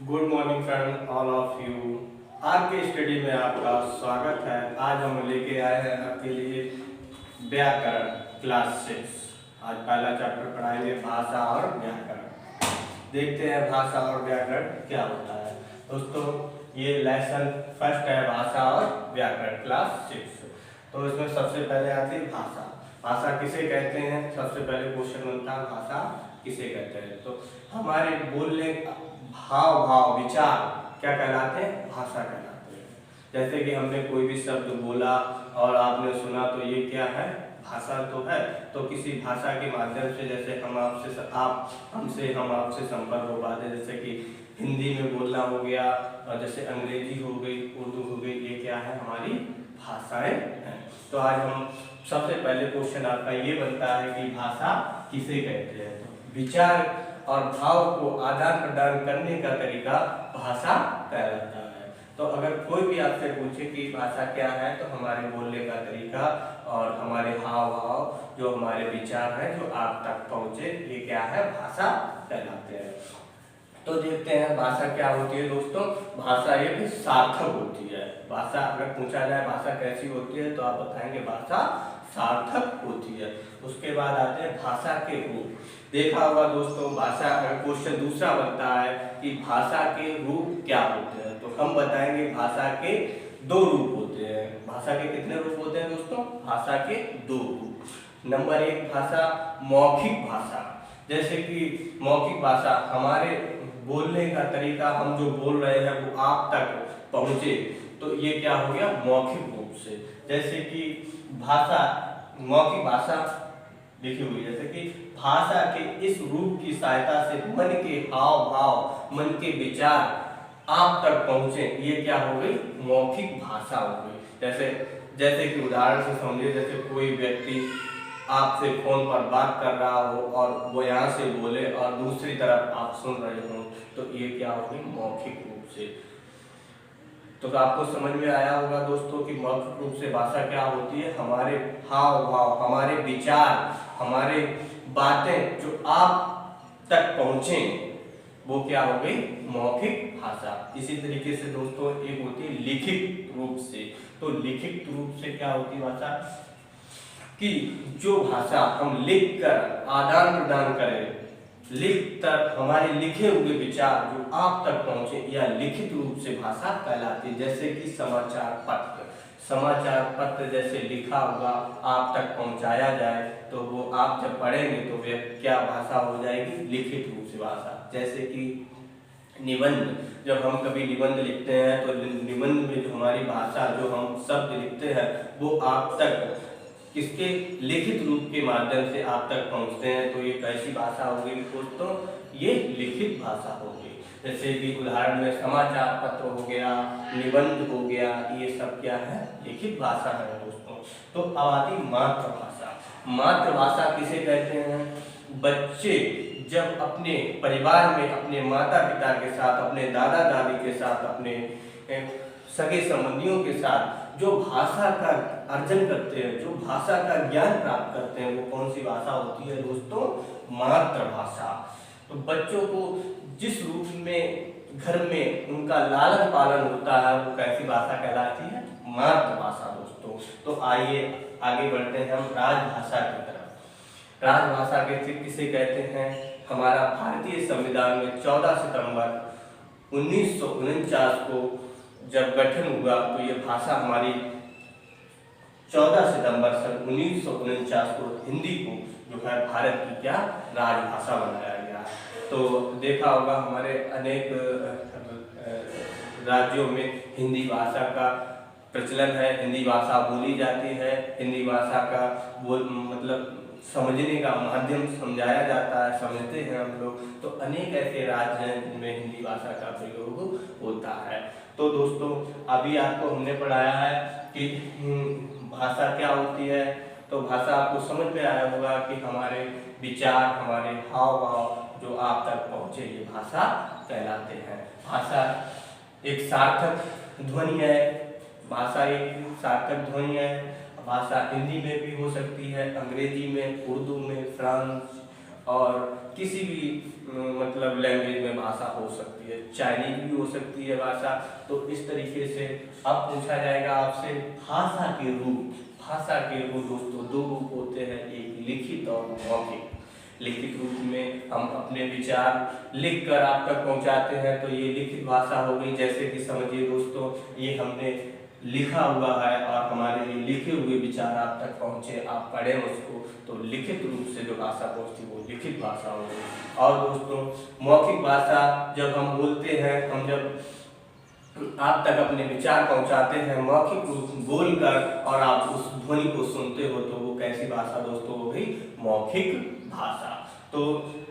Good morning friend all of you. आज के study में आपका स्वागत है। आज हम लेके आए हैं आपके लिए व्याकरण क्लास 6। आज पहला चैप्टर पढ़ाएंगे भाषा और व्याकरण। देखते हैं भाषा और व्याकरण क्या होता है। दोस्तों ये लेसन फर्स्ट है, भाषा और व्याकरण क्लास 6। तो इसमें सबसे पहले आती है भाषा। भाषा किसे कहते हैं, सबसे पहले क्वेश्चन बनता है भाषा किसे कहते हैं। तो हमारे बोलने भाव भाव विचार क्या कहलाते हैं, भाषा कहलाते हैं। जैसे कि हमने कोई भी शब्द बोला और आपने सुना तो ये क्या है, भाषा तो है। तो किसी भाषा के माध्यम से जैसे हम आपसे संपर्क हो पाते हैं। जैसे कि हिंदी में बोलना हो गया और जैसे अंग्रेजी हो गई, उर्दू हो गई, ये क्या है, हमारी भाषाएं हैं। तो आज हम सबसे पहले क्वेश्चन आपका ये बनता है कि भाषा किसे कहते हैं। तो विचार और भाव को आदान प्रदान करने का तरीका भाषा कहलाता है। तो अगर कोई भी आपसे पूछे कि भाषा क्या है, तो हमारे बोलने का तरीका और हमारे हाव भाव, जो हमारे विचार हैं जो आप तक पहुंचे, ये क्या है, भाषा कहलाते हैं। तो देखते हैं भाषा क्या होती है। दोस्तों भाषा एक सार्थक होती है। भाषा अगर पूछा जाए भाषा कैसी होती है, तो आप बताएंगे भाषा सार्थक होती है। उसके बाद आते हैं भाषा के रूप। देखा होगा दोस्तों, भाषा अगर क्वेश्चन दूसरा बनता है कि भाषा के रूप क्या होते हैं, तो हम बताएंगे भाषा के दो रूप होते हैं। भाषा के कितने रूप होते हैं दोस्तों, भाषा के दो रूप। नंबर एक भाषा मौखिक भाषा। जैसे कि मौखिक भाषा हमारे बोलने का तरीका, हम जो बोल रहे हैं वो आप तक पहुंचे, तो ये क्या हो गया, मौखिक रूप से। जैसे कि भाषा मौखिक भाषा लिखी हुई, जैसे कि भाषा के इस रूप की सहायता से मन के हाव भाव, मन के विचार आप तक पहुंचे, ये क्या हो गई, मौखिक भाषा हो गई। जैसे कि उदाहरण से समझिए, जैसे कोई व्यक्ति आपसे फोन पर बात कर रहा हो और वो यहाँ से बोले और दूसरी तरफ आप सुन रहे हो, तो ये क्या होगी, मौखिक रूप से। तो आपको समझ में आया होगा दोस्तों कि मौखिक रूप से भाषा क्या होती है, हमारे हाव भाव, हमारे विचार, हमारे बातें जो आप तक पहुंचे, वो क्या हो गई, मौखिक भाषा। इसी तरीके से दोस्तों एक होती है लिखित रूप से। तो लिखित रूप से क्या होती है भाषा, कि जो भाषा हम लिख कर आदान प्रदान करें, लिख कर हमारे लिखे हुए विचार जो आप तक पहुंचे, या लिखित रूप से भाषा कहलाती है। जैसे कि समाचार पत्र जैसे लिखा हुआ आप तक पहुंचाया जाए, तो वो आप जब पढ़ेंगे तो वे क्या भाषा हो जाएगी, लिखित रूप से भाषा। जैसे कि निबंध, जब हम कभी निबंध लिखते हैं तो निबंध में जो हमारी भाषा, जो हम शब्द लिखते हैं, वो आप तक किसके, लिखित रूप के माध्यम से आप तक पहुंचते हैं। तो ये कैसी भाषा होगी दोस्तों, ये लिखित भाषा होगी। जैसे कि उदाहरण में समाचार पत्र हो गया, निबंध हो गया, ये सब क्या है, लिखित भाषा है दोस्तों। तो अब आती मातृभाषा। मातृभाषा किसे कहते हैं, बच्चे जब अपने परिवार में अपने माता पिता के साथ, अपने दादा दादी के साथ, अपने सगे संबंधियों के साथ जो भाषा का अर्जन करते हैं, जो भाषा का ज्ञान प्राप्त करते हैं, वो कौन सी भाषा होती है दोस्तों, मातृभाषा। तो बच्चों को जिस रूप में घर में उनका लालन पालन होता है, वो कैसी भाषा कहलाती है, मातृभाषा दोस्तों। तो आइए आगे बढ़ते हैं हम राजभाषा की तरफ। राजभाषा के किसे कहते हैं, हमारा भारतीय संविधान में 14 सितंबर 1949 को जब गठन हुआ, तो ये भाषा हमारी 14 सितंबर सन 1949 को हिंदी को जो है भारत की क्या, राजभाषा बनाया गया। तो देखा होगा हमारे अनेक राज्यों में हिंदी भाषा का प्रचलन है, हिंदी भाषा बोली जाती है, हिंदी भाषा का मतलब समझने का माध्यम समझाया जाता है, समझते हैं हम लोग। तो अनेक ऐसे राज्य हैं जिनमें हिंदी भाषा का प्रयोग होता है। तो दोस्तों अभी आपको हमने पढ़ाया है कि भाषा क्या होती है। तो भाषा आपको समझ में आया होगा कि हमारे विचार, हमारे हाव भाव जो आप तक पहुँचे, ये भाषा कहलाते हैं। भाषा एक सार्थक ध्वनि है, भाषा एक सार्थक ध्वनि है। भाषा हिंदी में भी हो सकती है, अंग्रेजी में, उर्दू में, और किसी भी मतलब लैंग्वेज में भाषा हो सकती है, चाइनीज भी हो सकती है भाषा। तो इस तरीके से अब पूछा जाएगा आपसे भाषा के रूप। भाषा के रूप दोस्तों दो रूप होते हैं, एक लिखित और मौखिक। लिखित रूप में हम अपने विचार लिख कर आप तक पहुंचाते हैं, तो ये लिखित भाषा हो गई। जैसे कि समझिए दोस्तों, ये हमने लिखा हुआ है और हमारे ये लिखे हुए विचार आप तक पहुंचे, आप पढ़ें उसको, तो लिखित रूप से जो भाषा पहुंचती वो लिखित भाषा हो गई। और दोस्तों मौखिक भाषा जब हम बोलते हैं, हम जब आप तक अपने विचार पहुंचाते हैं मौखिक रूप बोलकर और आप उस ध्वनि को सुनते हो, तो वो कैसी भाषा दोस्तों हो गई? मौखिक भाषा। तो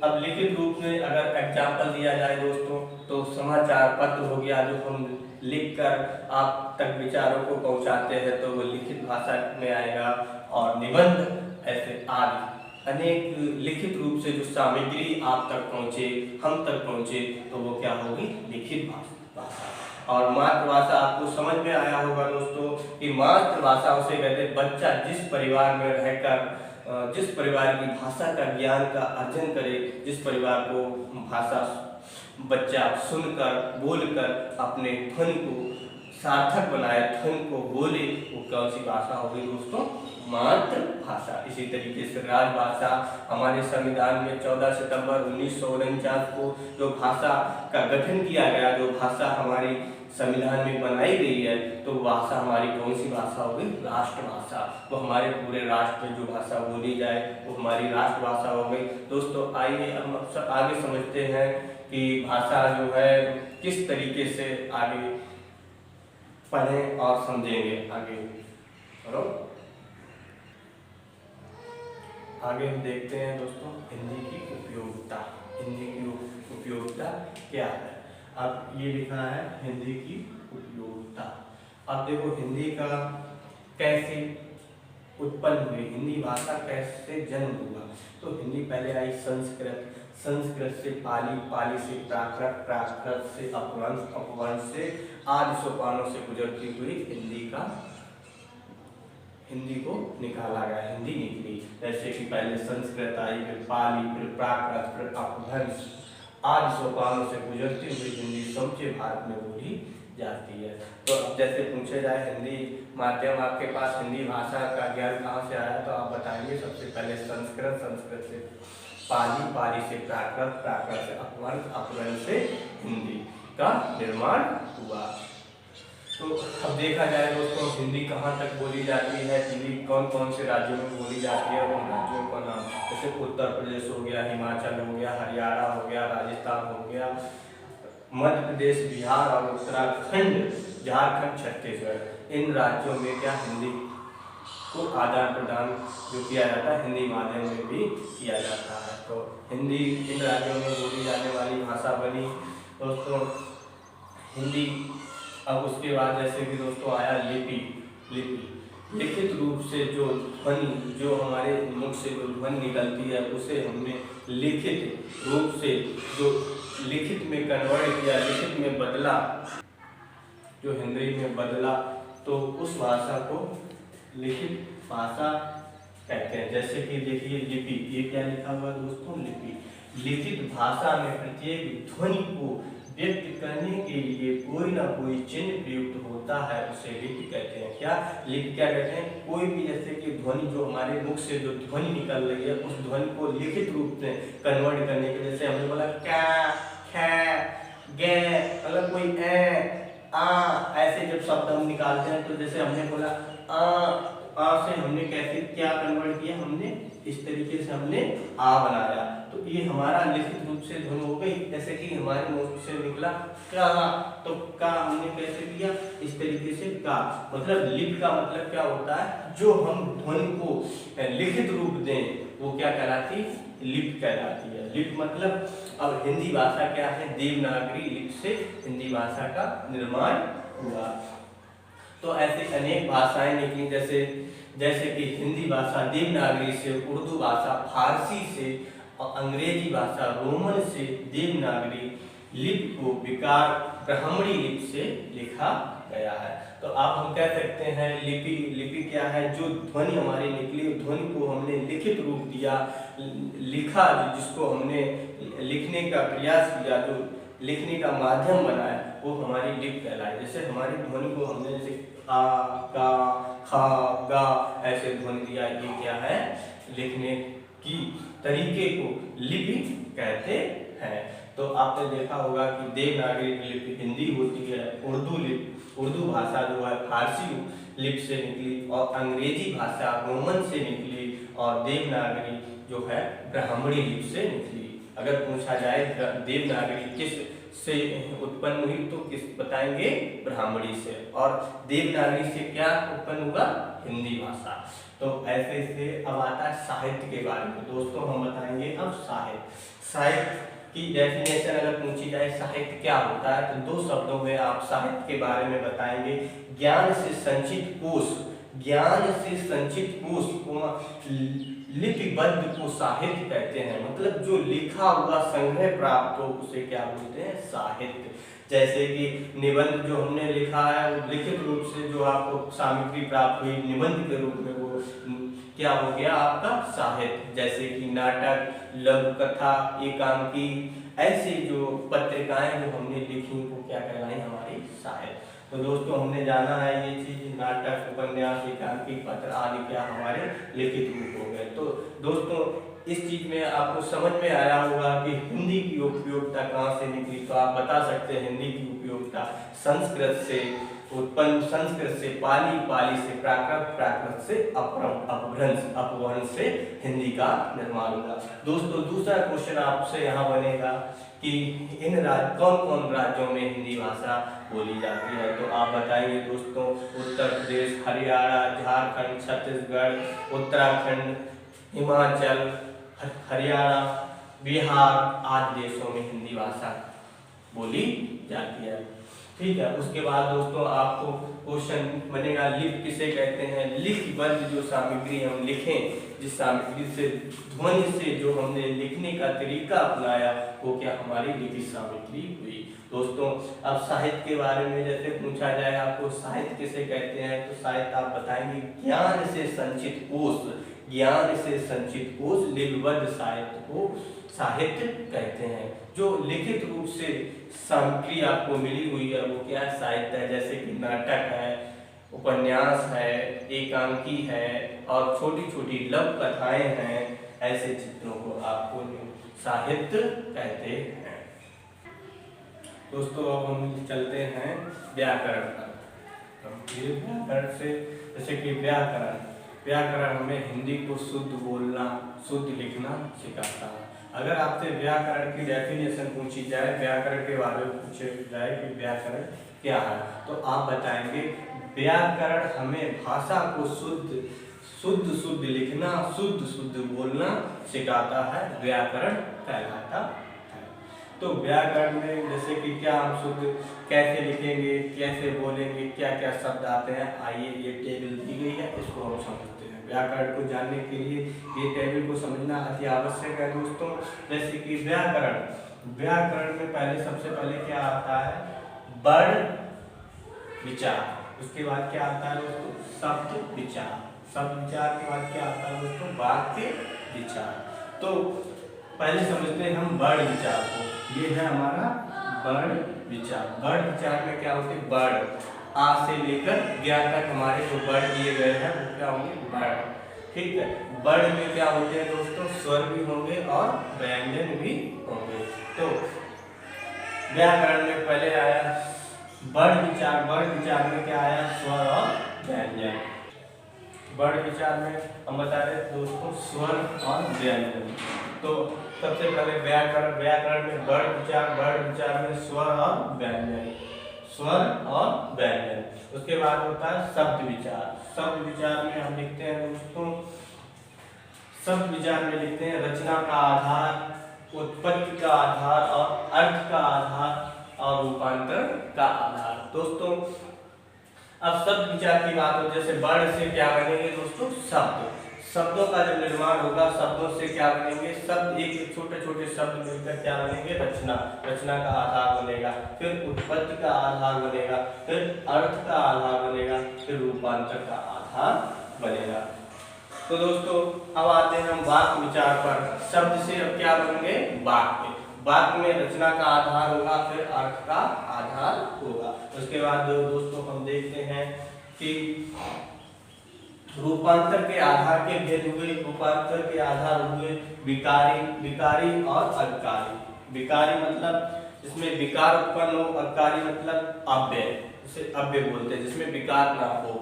अब लिखित रूप में अगर एग्जाम्पल दिया जाए दोस्तों, तो समाचार पत्र हो गया, जो हम लिखकर आप तक विचारों को पहुंचाते हैं, तो वो लिखित भाषा में आएगा। और निबंध ऐसे आदि अनेक लिखित रूप से जो सामग्री आप तक पहुंचे, हम तक पहुंचे, तो वो क्या होगी? लिखित भाषा। और मातृभाषा आपको समझ में आया होगा दोस्तों कि मातृभाषा उसे कहते हैं बच्चा जिस परिवार में रहकर जिस परिवार की भाषा का ज्ञान का अर्जन करे, जिस परिवार को भाषा बच्चा सुनकर बोलकर अपने ध्वनि को सार्थक बनाए, ध्वनि को बोले, वो कौन सी भाषा होगी दोस्तों? मातृभाषा। इसी तरीके से राजभाषा, हमारे संविधान में 14 सितंबर 1949 को जो भाषा का गठन किया गया, जो भाषा हमारी संविधान में बनाई गई है, तो भाषा हमारी कौन सी भाषा होगी? राष्ट्रभाषा। तो हमारे पूरे राष्ट्र में जो भाषा बोली जाए वो हमारी राष्ट्रभाषा हो गई। दोस्तों आइए हम आगे समझते हैं कि भाषा जो है किस तरीके से आगे पढ़ें और समझेंगे आगे। और आगे हम देखते हैं दोस्तों हिंदी की उपयोगिता। हिंदी की उपयोगिता क्या है? अब ये लिखा है हिंदी की उपयोगिता। अब देखो हिंदी का कैसे उत्पन्न हुई, हिंदी भाषा कैसे जन्म हुआ। तो हिंदी पहले आई संस्कृत, संस्कृत से पाली, पाली से प्राकृत, प्राकृत से अपभ्रंश, अपभ्रंश से आदि सोपानों से गुजरती हुई हिंदी को निकाला गया, हिंदी निकली। जैसे कि पहले संस्कृत आई, फिर पाली, फिर प्राकृत, फिर अपभ्रंश, आदि सोपानों से गुजरती हुई हिंदी समूचे भारत में बोली जाती है। तो अब जैसे पूछे जाए हिंदी माध्यम आपके पास हिंदी भाषा का ज्ञान कहाँ से आया, तो आप बताएंगे सबसे पहले संस्कृत, संस्कृत से पाली, पाली से प्राकृत, प्राकृत से अपभ्रंश, अपभ्रंश से हिंदी का निर्माण हुआ। तो अब देखा जाए दोस्तों हिंदी कहाँ तक बोली जाती है, हिंदी कौन कौन से राज्यों में बोली जाती है, उन राज्यों का नाम जैसे उत्तर प्रदेश हो गया, हिमाचल हो गया, हरियाणा हो गया, राजस्थान हो गया, मध्य प्रदेश, बिहार और उत्तराखंड, झारखंड, छत्तीसगढ़। इन राज्यों में क्या हिंदी को आदान प्रदान जो किया जाता है हिंदी माध्यम में भी किया जाता है। तो हिंदी इन राज्यों में बोली जाने वाली भाषा बनी दोस्तों हिंदी। अब उसके बाद जैसे कि दोस्तों आया लिपि। लिखित रूप से जो ध्वनि, जो हमारे मुख से जो ध्वनि निकलती है, उसे हमने लिखित रूप से जो लिखित में कन्वर्ट किया, लिखित में बदला, जो हिंदी में बदला, तो उस भाषा को लिखित भाषा कहते हैं। जैसे कि देखिए लिपि, ये क्या लिखा हुआ दोस्तों? लिपि। लिखित भाषा में प्रत्येक ध्वनि को व्यक्त करने के लिए कोई ना कोई चिन्ह प्रयुक्त होता है, उसे लिपि कहते हैं। क्या लिपि क्या कहते हैं? कोई भी जैसे कि ध्वनि जो हमारे मुख से जो ध्वनि निकल रही है, उस ध्वनि को लिखित रूप में कन्वर्ट करने के, जैसे हमने बोला क्या, खे, गे, मतलब कोई ए, आ, ऐसे जब शब्द हम निकालते हैं, तो जैसे हमने बोला आ से हमने कैसे क्या कन्वर्ट किया? हमने इस तरीके से हमने आ बनाया, तो ये हमारा लिखित रूप से ध्वनि हो गई। जैसे कि हमारे मुख से निकला का, तो का हमने कैसे किया? इस तरीके से का। मतलब लिपि का मतलब क्या होता है? जो हम ध्वनि को लिखित रूप दें वो क्या कहलाती? लिपि कहलाती है। लिपि मतलब अब हिंदी भाषा क्या है? देवनागरी लिपि से हिंदी भाषा का निर्माण हुआ। तो ऐसे अनेक भाषाएं निकली, जैसे कि हिंदी भाषा देवनागरी से, उर्दू भाषा फारसी से, और अंग्रेजी भाषा रोमन से देवनागरी लिपि को विकार ब्राह्मणी लिपि से लिखा गया है। तो आप हम कह सकते हैं लिपि, लिपि क्या है, जो ध्वनि हमारी निकली, ध्वनि को हमने लिखित रूप दिया, लिखा, जिसको हमने लिखने का प्रयास किया, जो लिखने का माध्यम बनाया, वो हमारी लिपि कहलाई। जैसे हमारी ध्वनि को हमने जैसे आ, का, खा, गा ऐसे ध्वनि दिया, ये क्या है, लिखने की तरीके को लिपि कहते हैं। तो आपने देखा होगा कि देवनागरी लिपि हिंदी होती है, उर्दू भाषा जो है फारसी लिपि से निकली, और अंग्रेजी भाषा रोमन से निकली, और देवनागरी जो है ब्राह्मणी लिपि से निकली। अगर पूछा जाए देवनागरी किस से उत्पन्न हुई तो किस बताएंगे, ब्राह्मणी से, और देवनागरी से क्या उत्पन्न हुआ, हिंदी भाषा। तो ऐसे से अब आता है साहित्य के बारे में। दोस्तों हम बताएंगे अब साहित्य की डेफिनेशन अगर पूछी जाए साहित्य क्या होता है, तो 2 शब्दों में आप साहित्य के बारे में बताएंगे, ज्ञान से संचित कोश, ज्ञान से संचित कोश लिपिबद्ध को साहित्य कहते हैं। मतलब जो लिखा हुआ संग्रह प्राप्त हो उसे क्या बोलते हैं, साहित्य। जैसे कि निबंध जो हमने लिखा है, लिखित रूप से जो आपको सामग्री प्राप्त हुई निबंध के रूप में, वो क्या हो गया आपका साहित्य। जैसे कि नाटक, लघु कथा, एकांकी, ऐसे जो पत्रिकाएं जो हमने लिखी वो क्या कहलाई, हमारी साहित्य। तो दोस्तों हमने जाना है ये चीज, नाटक, उपन्यास, एकांकी, पत्र आदि क्या हमारे लिखित रूप हो गए। तो दोस्तों इस चीज में आपको समझ में आया होगा कि हिंदी की उपयोगिता कहाँ से निकली। तो आप बता सकते हैं हिंदी की उपयोगिता संस्कृत से उत्पन्न, संस्कृत से पाली, पाली से प्राकृत, प्राकृत से अपभ्रंश, अपभ्रंश से हिंदी का निर्माण हुआ। दोस्तों दूसरा क्वेश्चन आपसे यहाँ बनेगा कि इन कौन कौन राज्यों में हिंदी भाषा बोली जाती है। तो आप बताइए दोस्तों, उत्तर प्रदेश, हरियाणा, झारखंड, छत्तीसगढ़, उत्तराखंड, हिमाचल, हरियाणा, बिहार आदि देशों में हिंदी भाषा बोली जाती है। ठीक है, उसके बाद दोस्तों आपको क्वेश्चन बनेगा लिपि किसे कहते हैं। लिपिबद्ध जो सामग्री हम लिखें, जिस सामग्री से ध्वनि से जो हमने लिखने का तरीका अपनाया, वो क्या हमारी लिपि सामग्री हुई। दोस्तों अब साहित्य के बारे में जैसे पूछा जाए आपको साहित्य किसे कहते हैं, तो साहित्य आप बताएंगे ज्ञान से संचित कोश, ज्ञान से संचित कोश लिपिबद्ध साहित्य को साहित्य कहते हैं। जो लिखित रूप से सामग्री आपको मिली हुई है वो क्या है, साहित्य है। जैसे कि नाटक है, उपन्यास है, एकांकी है, और छोटी छोटी लघु कथाएं हैं, ऐसे चित्रों को आपको साहित्य कहते हैं। दोस्तों अब हम चलते हैं व्याकरण पर। व्याकरण से जैसे कि व्याकरण हमें हिंदी को शुद्ध बोलना, शुद्ध लिखना सिखाता है। अगर आपसे व्याकरण की डेफिनेशन पूछी जाए, व्याकरण के बारे में पूछे जाए कि व्याकरण क्या है, तो आप बताएंगे व्याकरण हमें भाषा को शुद्ध लिखना, शुद्ध बोलना सिखाता है, व्याकरण कहलाता है। तो व्याकरण में जैसे कि क्या हम शुद्ध कैसे लिखेंगे, कैसे बोलेंगे, क्या क्या शब्द आते हैं, आइए ये टेबल दी गई है, इसको हम समझते हैं। व्याकरण को जानने के लिए ये टेबल को समझना अति आवश्यक है दोस्तों। जैसे कि व्याकरण में पहले सबसे पहले क्या आता है, वर्ण विचार, उसके बाद क्या आता है दोस्तों, शब्द विचार, शब्द विचार के बाद क्या आता है दोस्तों, वाक्य विचार। तो पहले समझते हैं हम वर्ण विचार को। ये है हमारा वर्ण विचार। वर्ण विचार में क्या होते हैं, वर्ण आ से लेकर ज्ञा तक हमारे जो वर्ण दिए गए हैं वो क्या होंगे, वर्ण। ठीक है, वर्ण में क्या होते हैं दोस्तों, स्वर भी होंगे और व्यंजन भी होंगे। तो व्याकरण में पहले आया वर्ण विचार, वर्ण विचार में क्या आया, स्वर और व्यंजन। वर्ण विचार में हम बता रहे दोस्तों स्वर और व्यंजन। तो सबसे पहले व्याकरण में वर्ण विचार में स्वर और व्यंजन, स्वर और व्यंजन। उसके बाद होता है शब्द विचार। शब्द विचार में हम लिखते हैं दोस्तों, शब्द विचार में लिखते हैं रचना का आधार, उत्पत्ति का आधार और अर्थ का आधार और रूपांतर का आधार। दोस्तों अब शब्द विचार की बात हो, जैसे वर्ण से क्या बनेंगे दोस्तों, शब्द। शब्दों का जब निर्माण होगा, शब्दों से क्या बनेंगे, शब्द एक एक छोटे छोटे शब्द मिलकर क्या बनेंगे, रचना। रचना का आधार बनेगा, फिर उत्पत्ति का आधार बनेगा, फिर अर्थ का आधार बनेगा, फिर रूपांतर का आधार बनेगा। तो दोस्तों अब आते हैं हम वाक्य विचार पर। शब्द से अब क्या बनेंगे, वाक्य। वाक्य में रचना का आधार होगा, फिर अर्थ का आधार होगा। उसके बाद दोस्तों हम देखते हैं कि रूपांतर के आधार के भेद हुए। रूपांतर के आधार हुए विकारी, विकारी और अविकारी। विकारी मतलब जिसमें विकार उत्पन्न हो, अविकारी मतलब अव्यय, जिसे अव्यय बोलते हैं, जिसमें विकार ना हो।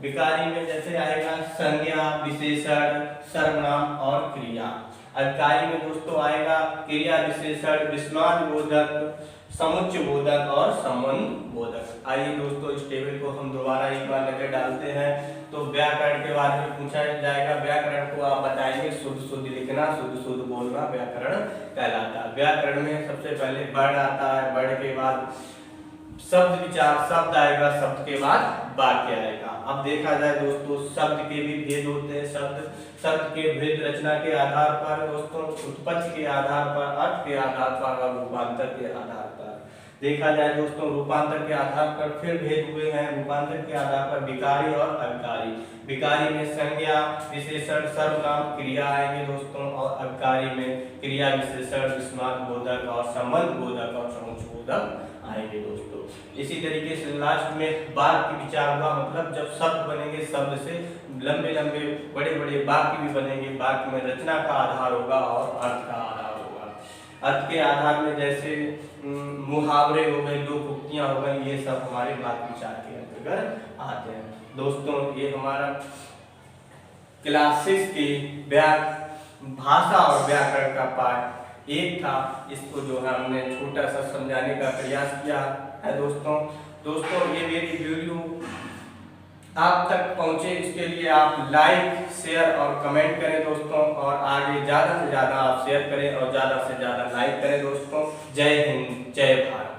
विकारी में जैसे आएगा संज्ञा, विशेषण, सर्वनाम और क्रिया। अविकारी में दोस्तों आएगा क्रिया, विशेषण, विस्मयादिबोधक, समुच्चय बोधक और संबंध बोधक। आइए दोस्तों इस टेबल को हम दोबारा एक बार नजर डालते हैं। तो व्याकरण के बारे में पूछा जाएगा। व्याकरण को आप बताएंगे शुद्ध शुद्ध लिखना, शुद्ध शुद्ध बोलना व्याकरण कहलाता है। व्याकरण में सबसे पहले वर्ण आता है, वर्ण के बाद शब्द विचार, शब्द आएगा, शब्द के बाद वाक्य आएगा। अब देखा जाए दोस्तों शब्द के भी भेद होते हैं। शब्द के भेद रचना के आधार पर दोस्तों, उत्पत्ति के आधार पर, अर्थ के आधार पर और रूपांतर के आधार पर। देखा जाए दोस्तों रूपांतर के आधार पर फिर भेद हुए हैं। रूपांतर के आधार पर विकारी और अविकारी। विकारी में संज्ञा, विशेषण, सर्वनाम, क्रिया आएंगे दोस्तों, और अविकारी में क्रिया, विशेषण, विस्मयादिबोधक और संबंध बोधक और समुच्चय बोधक आएंगे दोस्तों। इसी तरीके से लास्ट में वाक्य विचार हुआ, मतलब जब शब्द बनेंगे, शब्द से लंबे लंबे बड़े बड़े वाक्य भी बनेंगे। वाक्य में रचना का आधार होगा और अर्थ का आधार होगा। अर्थ के आधार में जैसे मुहावरे हो गए, लोकोक्तियां हो गई, ये सब हमारे वाक्य विचार के अंतर्गत आते हैं दोस्तों। ये हमारा क्लास 6 की भाषा और व्याकरण का पाठ 1 था। इसको जो है हमने छोटा सा समझाने का प्रयास किया है दोस्तों। ये मेरी वीडियो आप तक पहुंचे, इसके लिए आप लाइक, शेयर और कमेंट करें दोस्तों, और आगे ज़्यादा से ज़्यादा आप शेयर करें और ज़्यादा से ज़्यादा लाइक करें दोस्तों। जय हिंद, जय भारत।